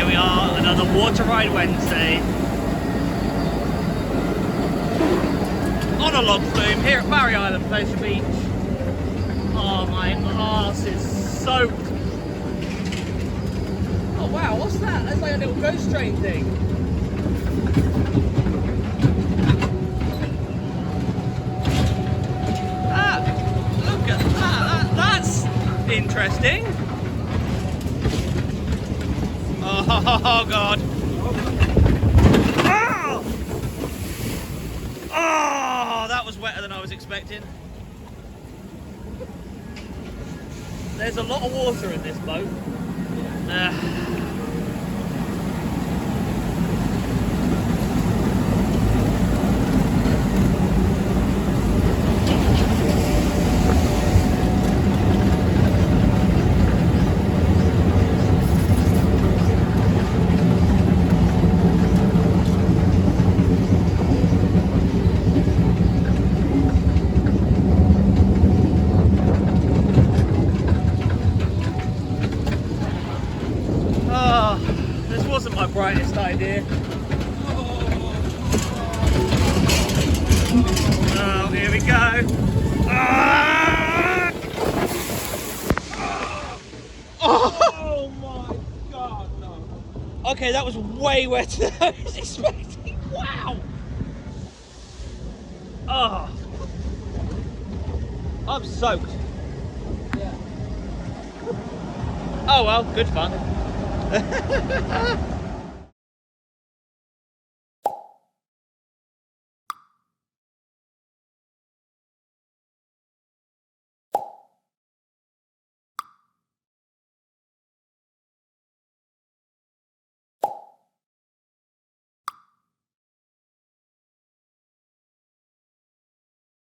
we are, another water ride Wednesday. On a log flume here at Barry Island Pleasure Beach. Oh, my arse is soaked. Oh wow, what's that? That's like a little ghost train thing. Ah, look at that. That's interesting. Oh god. Oh! Oh, that was wetter than I was expecting. There's a lot of water in this boat. This wasn't my brightest idea. Oh, here we go. Ah! Oh my god, no. Okay, that was way wetter than I was expecting. Wow. Oh. I'm soaked. Yeah. Oh well, good fun.